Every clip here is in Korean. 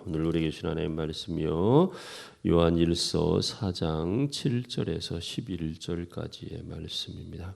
오늘 우리에게 주신 하나님 말씀이요. 요한 1서 4장 7절에서 11절까지의 말씀입니다.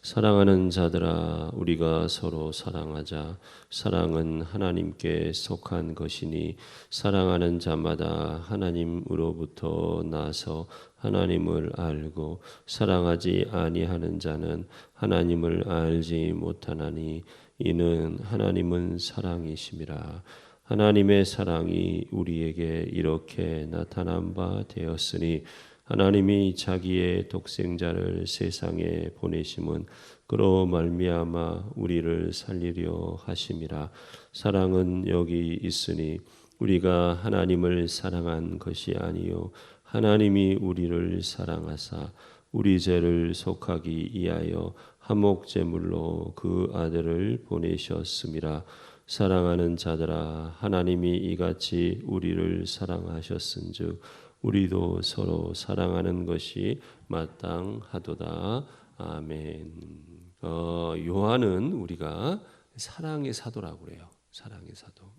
사랑하는 자들아 우리가 서로 사랑하자. 사랑은 하나님께 속한 것이니 사랑하는 자마다 하나님으로부터 나서 하나님을 알고 사랑하지 아니하는 자는 하나님을 알지 못하나니 이는 하나님은 사랑이심이라. 하나님의 사랑이 우리에게 이렇게 나타난 바 되었으니 하나님이 자기의 독생자를 세상에 보내심은 그로 말미암아 우리를 살리려 하심이라. 사랑은 여기 있으니 우리가 하나님을 사랑한 것이 아니요 하나님이 우리를 사랑하사 우리 죄를 속하기 위하여 화목 제물로 그 아들을 보내셨음이라. 사랑하는 자들아 하나님이 이같이 우리를 사랑하셨은즉 우리도 서로 사랑하는 것이 마땅하도다. 아멘. 요한은 우리가 사랑의 사도라고 그래요. 사랑의 사도.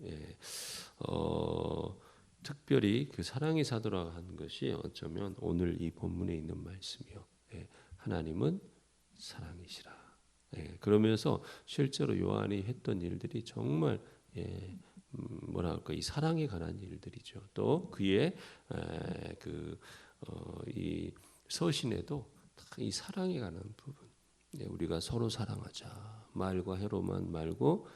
특별히 그 사랑의 사도라고 하는 것이 어쩌면 오늘 이 본문에 있는 말씀이요. 하나님은 사랑이시라. 그러면서 실제로 요한이 했던 일들이 정말 뭐랄까 이 사랑에 관한 일들이죠. 또 그의 이 서신에도 이 사랑에 관한 부분, 우리가 서로 사랑하자 말과 해로만 말고,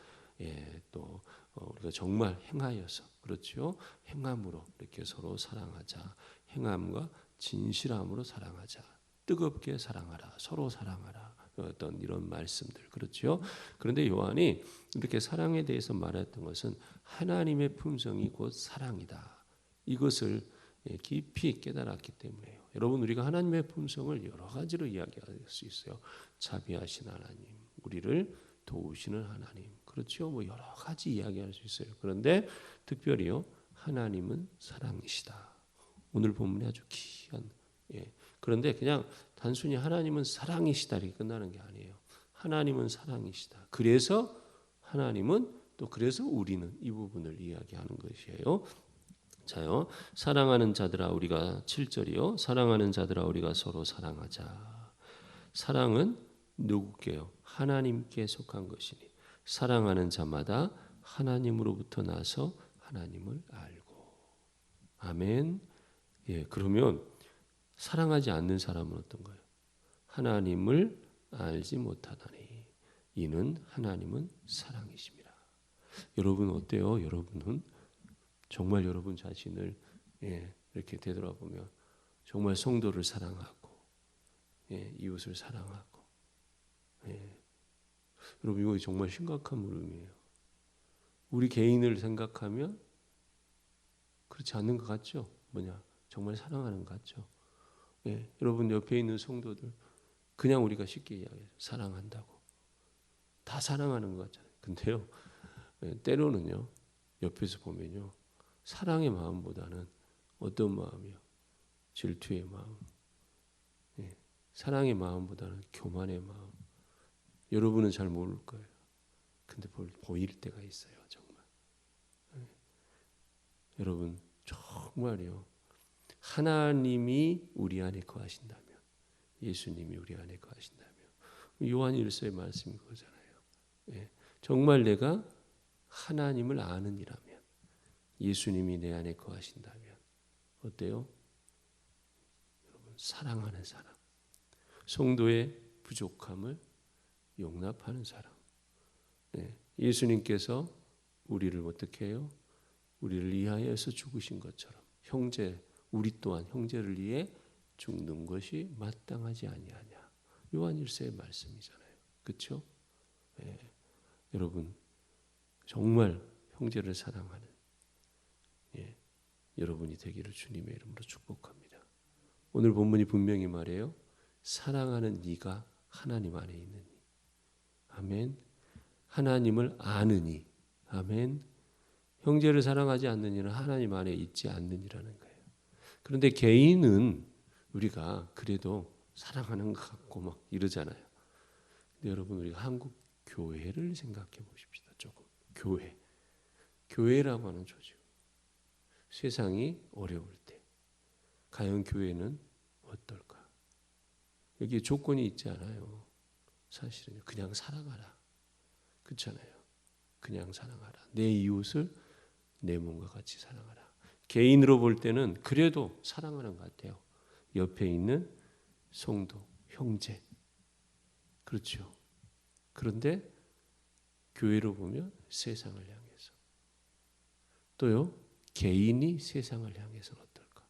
또 우리가 정말 행하여서 그렇죠. 행함으로 이렇게 서로 사랑하자. 행함과 진실함으로 사랑하자. 뜨겁게 사랑하라. 서로 사랑하라. 어떤 이런 말씀들 그렇죠. 그런데 요한이 이렇게 사랑에 대해서 말했던 것은 하나님의 품성이 곧 사랑이다. 이것을 깊이 깨달았기 때문에요. 여러분 우리가 하나님의 품성을 여러 가지로 이야기할 수 있어요. 자비하신 하나님, 우리를 도우시는 하나님, 그렇죠. 뭐 여러 가지 이야기할 수 있어요. 그런데 특별히요, 하나님은 사랑이시다. 오늘 본문이 아주 귀한. 그런데 그냥 단순히 하나님은 사랑이시다 이렇게 끝나는 게 아니에요. 하나님은 사랑이시다. 그래서 하나님은 또 그래서 우리는 이 부분을 이야기하는 것이에요. 자요. 사랑하는 자들아 우리가 7절이요. 사랑하는 자들아 우리가 서로 사랑하자. 사랑은 누구께요? 하나님께 속한 것이니 사랑하는 자마다 하나님으로부터 나서 하나님을 알고. 아멘. 그러면 사랑하지 않는 사람은 어떤 거예요? 하나님을 알지 못하다니 이는 하나님은 사랑이십니다. 여러분 어때요? 여러분은 정말 여러분 자신을 이렇게 되돌아보면 정말 성도를 사랑하고 이웃을 사랑하고 여러분 이거 정말 심각한 물음이에요. 우리 개인을 생각하면 그렇지 않는 것 같죠? 뭐냐? 정말 사랑하는 것 같죠? 여러분 옆에 있는 성도들 그냥 우리가 쉽게 이야기해요. 사랑한다고. 다 사랑하는 것 같잖아요. 근데요. 때로는요. 옆에서 보면요. 사랑의 마음보다는 어떤 마음이요? 질투의 마음. 사랑의 마음보다는 교만의 마음. 여러분은 잘 모를 거예요. 근데 보일 때가 있어요. 정말. 여러분 정말요. 하나님이 우리 안에 거하신다면 예수님이 우리 안에 거하신다면 요한 1서의 말씀이 그거잖아요. 정말 내가 하나님을 아는 이라면 예수님이 내 안에 거하신다면 어때요? 여러분 사랑하는 사람, 성도의 부족함을 용납하는 사람. 예수님께서 우리를 어떻게 해요? 우리를 위하여서 죽으신 것처럼 형제 우리 또한 형제를 위해 죽는 것이 마땅하지 아니하냐. 요한 1서의 말씀이잖아요. 그렇죠? 여러분 정말 형제를 사랑하는 여러분이 되기를 주님의 이름으로 축복합니다. 오늘 본문이 분명히 말해요. 사랑하는 네가 하나님 안에 있느니. 아멘. 하나님을 아느니. 아멘. 형제를 사랑하지 않는 이는 하나님 안에 있지 않느니라는 거예요. 그런데 개인은 우리가 그래도 사랑하는 것 같고 막 이러잖아요. 근데 여러분 우리가 한국 교회를 생각해 보십시다. 조금 교회라고 하는 조직. 세상이 어려울 때 과연 교회는 어떨까? 여기 조건이 있지 않아요. 사실은 그냥 살아가라. 그렇잖아요. 그냥 사랑하라. 내 이웃을 내 몸과 같이 사랑하라. 개인으로 볼 때는 그래도 사랑하는 것 같아요. 옆에 있는 성도, 형제. 그렇죠. 그런데 교회로 보면 세상을 향해서. 또요, 개인이 세상을 향해서는 어떨까?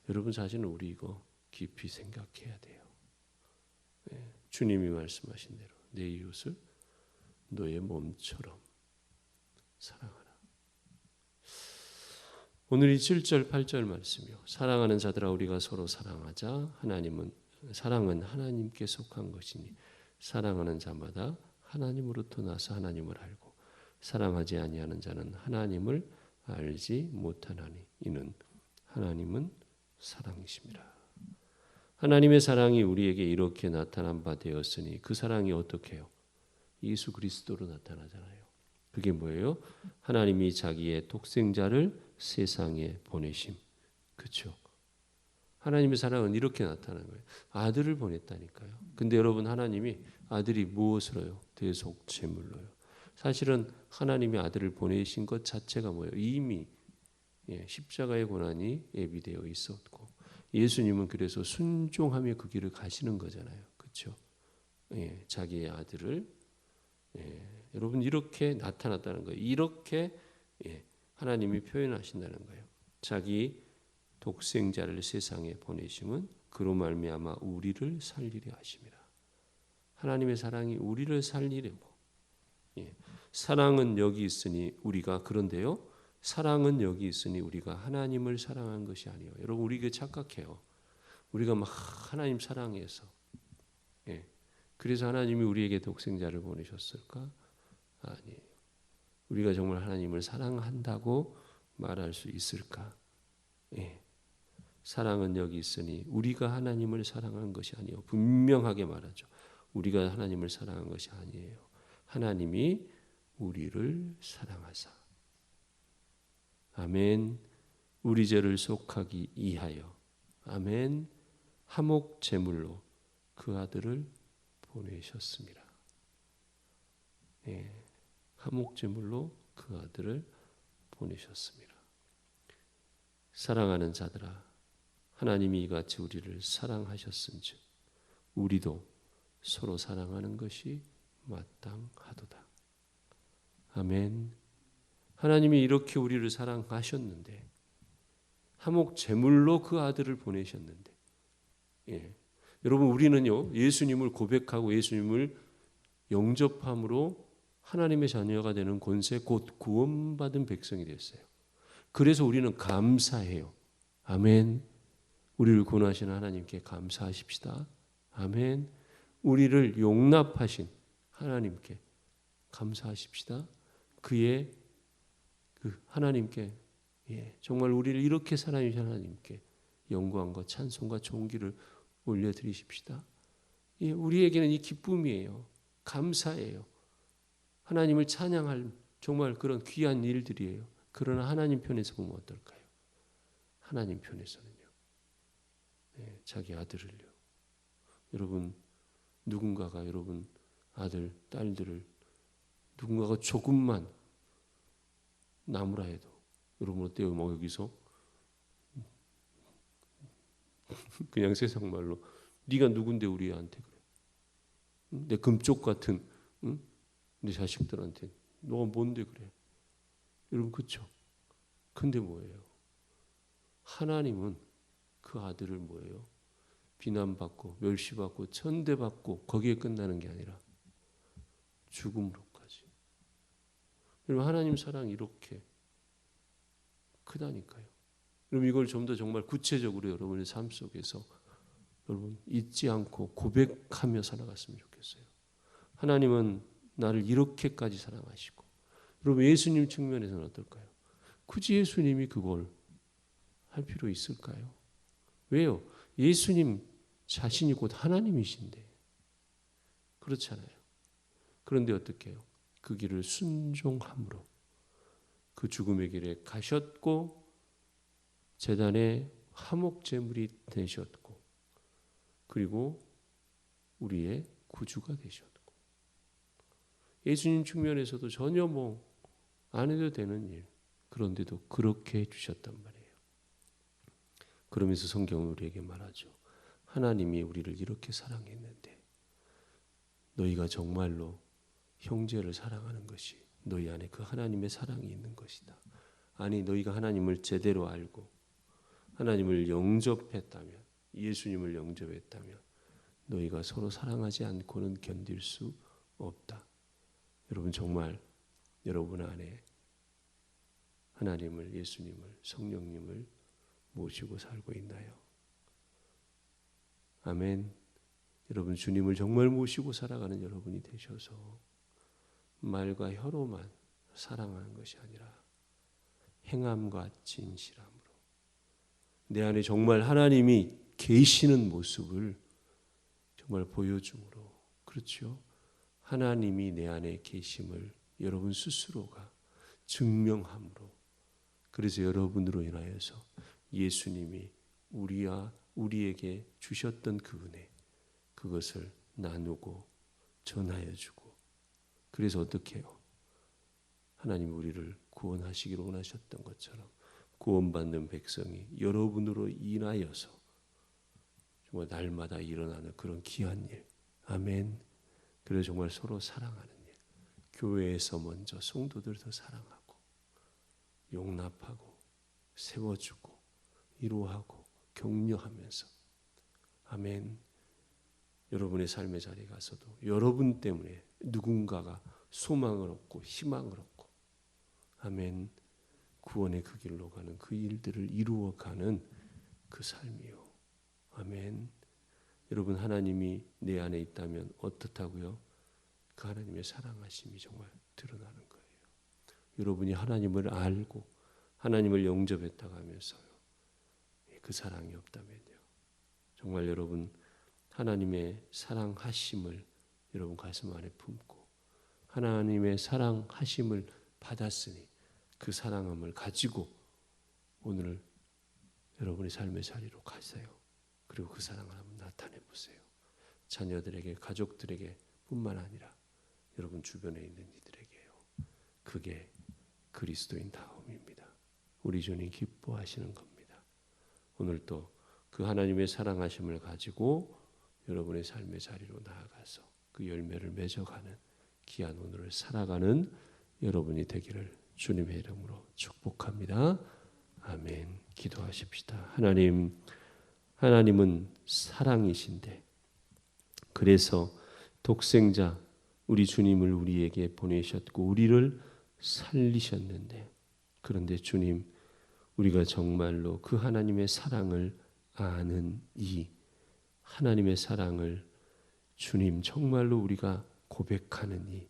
여러분 자신은 우리 이거 깊이 생각해야 돼요. 네, 주님이 말씀하신 대로 내 이웃을 너의 몸처럼 사랑하라. 오늘 이 7절 8절 말씀이요. 사랑하는 자들아 우리가 서로 사랑하자. 사랑은 하나님께 속한 것이니 사랑하는 자마다 하나님으로부터 나서 하나님을 알고 사랑하지 아니하는 자는 하나님을 알지 못하나니 이는 하나님은 사랑이심이라. 하나님의 사랑이 우리에게 이렇게 나타난 바 되었으니 그 사랑이 어떻게 해요? 예수 그리스도로 나타나잖아요. 그게 뭐예요? 하나님이 자기의 독생자를 세상에 보내심. 그렇죠? 하나님의 사랑은 이렇게 나타나는 거예요. 아들을 보냈다니까요. 근데 여러분 하나님이 아들이 무엇으로요? 대속제물로요. 사실은 하나님이 아들을 보내신 것 자체가 뭐예요? 이미 십자가의 고난이 예비되어 있었고 예수님은 그래서 순종하며 그 길을 가시는 거잖아요. 그렇죠? 자기의 아들을 여러분 이렇게 나타났다는 거예요. 이렇게 하나님이 표현하신다는 거예요. 자기 독생자를 세상에 보내심은 그로 말미암아 우리를 살리려 하심이라. 하나님의 사랑이 우리를 살리려고. 사랑은 여기 있으니 우리가 그런데요. 사랑은 여기 있으니 우리가 하나님을 사랑한 것이 아니에요. 여러분 우리 이게 착각해요. 우리가 막 하나님 사랑해서 그래서 하나님이 우리에게 독생자를 보내셨을까? 아니에요. 우리가 정말 하나님을 사랑한다고 말할 수 있을까? 사랑은 여기 있으니 우리가 하나님을 사랑한 것이 아니에요. 분명하게 말하죠. 우리가 하나님을 사랑한 것이 아니에요. 하나님이 우리를 사랑하사. 아멘. 우리 죄를 속하기 이하여. 아멘. 화목 제물로 그 아들을 보내셨습니다. 화목 제물로 그 아들을 보내셨습니다. 사랑하는 자들아 하나님이 이같이 우리를 사랑하셨은즉 우리도 서로 사랑하는 것이 마땅하도다. 아멘. 하나님이 이렇게 우리를 사랑하셨는데 화목 제물로 그 아들을 보내셨는데 여러분 우리는요 예수님을 고백하고 예수님을 영접함으로 하나님의 자녀가 되는 권세 곧 구원받은 백성이 됐어요. 그래서 우리는 감사해요. 아멘. 우리를 구원하신 하나님께 감사하십시다. 아멘. 우리를 용납하신 하나님께 감사하십시다. 그의 그 하나님께 정말 우리를 이렇게 사랑하신 하나님께 영광과 찬송과 존귀를 올려드리십시다. 우리에게는 이 기쁨이에요. 감사예요. 하나님을 찬양할 정말 그런 귀한 일들이에요. 그러나 하나님 편에서 보면 어떨까요? 하나님 편에서는요. 자기 아들을요. 여러분 누군가가 여러분 아들, 딸들을 누군가가 조금만 나무라 해도 여러분 어때요? 뭐 여기서 그냥 세상 말로 네가 누군데 우리한테 그래? 내 금쪽 같은 내 자식들한테 너가 뭔데 그래? 여러분 그렇죠? 근데 뭐예요? 하나님은 그 아들을 뭐예요? 비난받고 멸시받고 천대받고 거기에 끝나는 게 아니라 죽음으로까지. 여러분 하나님 사랑이 이렇게 크다니까요. 여러분 이걸 좀 더 정말 구체적으로 여러분의 삶 속에서 여러분 잊지 않고 고백하며 살아갔으면 좋겠어요. 하나님은 나를 이렇게까지 사랑하시고 여러분 예수님 측면에서는 어떨까요? 굳이 예수님이 그걸 할 필요 있을까요? 왜요? 예수님 자신이 곧 하나님이신데 그렇잖아요. 그런데 어떻게 해요? 그 길을 순종함으로 그 죽음의 길에 가셨고 제단의 화목 제물이 되셨고, 그리고 우리의 구주가 되셨고, 예수님 측면에서도 전혀 안 해도 되는 일, 그런데도 그렇게 해주셨단 말이에요. 그러면서 성경은 우리에게 말하죠. 하나님이 우리를 이렇게 사랑했는데 너희가 정말로 형제를 사랑하는 것이 너희 안에 그 하나님의 사랑이 있는 것이다. 아니, 너희가 하나님을 제대로 알고 하나님을 영접했다면, 예수님을 영접했다면 너희가 서로 사랑하지 않고는 견딜 수 없다. 여러분, 정말 여러분 안에 하나님을, 예수님을, 성령님을 모시고 살고 있나요? 아멘. 여러분, 주님을 정말 모시고 살아가는 여러분이 되셔서 말과 혀로만 사랑하는 것이 아니라 행함과 진실함으로 내 안에 정말 하나님이 계시는 모습을 정말 보여줌으로, 그렇죠? 하나님이 내 안에 계심을 여러분 스스로가 증명함으로, 그래서 여러분으로 인하여서 예수님이 우리에게 주셨던 그 은혜, 그것을 나누고 전하여 주고, 그래서 어떻게 해요? 하나님 우리를 구원하시기를 원하셨던 것처럼 구원받는 백성이 여러분으로 인하여서 정말 날마다 일어나는 그런 귀한 일, 아멘. 그래서 정말 서로 사랑하는 일, 교회에서 먼저 성도들 더 사랑하고 용납하고 세워주고 위로하고 격려하면서, 아멘. 여러분의 삶의 자리에 가서도 여러분 때문에 누군가가 소망을 얻고 희망을 얻고, 아멘. 구원의 그 길로 가는 그 일들을 이루어가는 그 삶이요, 아멘. 여러분, 하나님이 내 안에 있다면 어떻다고요? 그 하나님의 사랑하심이 정말 드러나는 거예요. 여러분이 하나님을 알고 하나님을 영접했다고 하면서요, 그 사랑이 없다면요, 정말 여러분 하나님의 사랑하심을 여러분 가슴 안에 품고 하나님의 사랑하심을 받았으니 그 사랑함을 가지고 오늘 여러분의 삶의 자리로 가세요. 그리고 그 사랑을 한번 나타내 보세요. 자녀들에게, 가족들에게 뿐만 아니라 여러분 주변에 있는 이들에게요. 그게 그리스도인 다움입니다. 우리 주님 기뻐하시는 겁니다. 오늘 또 그 하나님의 사랑하심을 가지고 여러분의 삶의 자리로 나아가서 그 열매를 맺어가는 귀한 오늘을 살아가는 여러분이 되기를 주님의 이름으로 축복합니다. 아멘. 기도하십시다. 하나님은 사랑이신데, 그래서 독생자 우리 주님을 우리에게 보내셨고 우리를 살리셨는데, 그런데 주님, 우리가 정말로 그 하나님의 사랑을 아는 이 하나님의 사랑을 주님 정말로 우리가 고백하는 이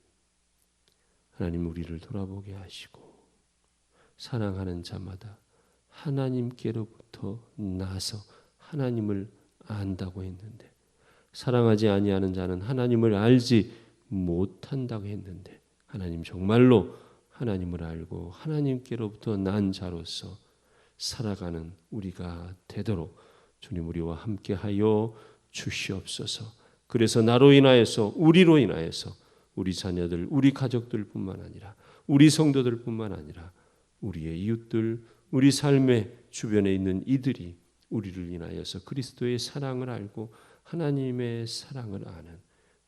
하나님, 우리를 돌아보게 하시고 사랑하는 자마다 하나님께로부터 나서 하나님을 안다고 했는데, 사랑하지 아니하는 자는 하나님을 알지 못한다고 했는데, 하나님 정말로 하나님을 알고 하나님께로부터 난 자로서 살아가는 우리가 되도록 주님 우리와 함께하여 주시옵소서. 그래서 나로 인하여서, 우리로 인하여서 우리 자녀들, 우리 가족들뿐만 아니라 우리 성도들뿐만 아니라 우리의 이웃들, 우리 삶의 주변에 있는 이들이 우리를 인하여서 그리스도의 사랑을 알고 하나님의 사랑을 아는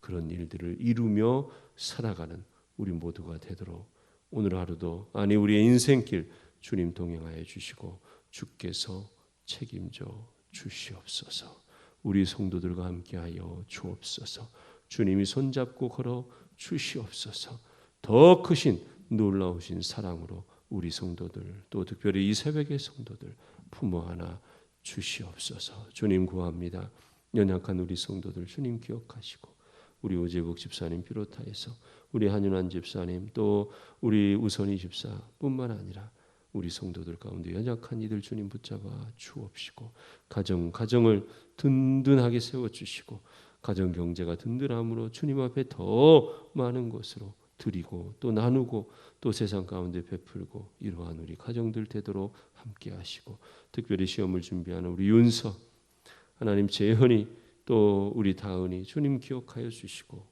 그런 일들을 이루며 살아가는 우리 모두가 되도록 오늘 하루도, 아니 우리의 인생길 주님 동행하여 주시고 주께서 책임져 주시옵소서. 우리 성도들과 함께하여 주옵소서. 주님이 손잡고 걸어 주시옵소서. 더 크신 놀라우신 사랑으로 우리 성도들, 또 특별히 이 새벽의 성도들 품어 안아 주시옵소서. 주님 구합니다. 연약한 우리 성도들 주님 기억하시고, 우리 오재국 집사님 비롯하여서 우리 한윤환 집사님, 또 우리 우선희 집사뿐만 아니라 우리 성도들 가운데 연약한 이들 주님 붙잡아 주옵시고, 가정을 든든하게 세워주시고, 가정 경제가 든든함으로 주님 앞에 더 많은 것으로 드리고 또 나누고 또 세상 가운데 베풀고 이러한 우리 가정들 되도록 함께 하시고, 특별히 시험을 준비하는 우리 윤서, 하나님 재현이, 또 우리 다은이 주님 기억하여 주시고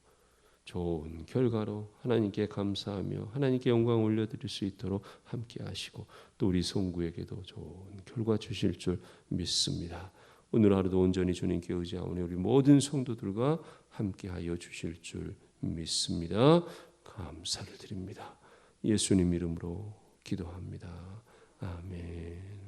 좋은 결과로 하나님께 감사하며 하나님께 영광 올려드릴 수 있도록 함께 하시고, 또 우리 송구에게도 좋은 결과 주실 줄 믿습니다. 오늘 하루도 온전히 주님께 의지하오니 우리 모든 성도들과 함께하여 주실 줄 믿습니다. 감사를 드립니다. 예수님 이름으로 기도합니다. 아멘.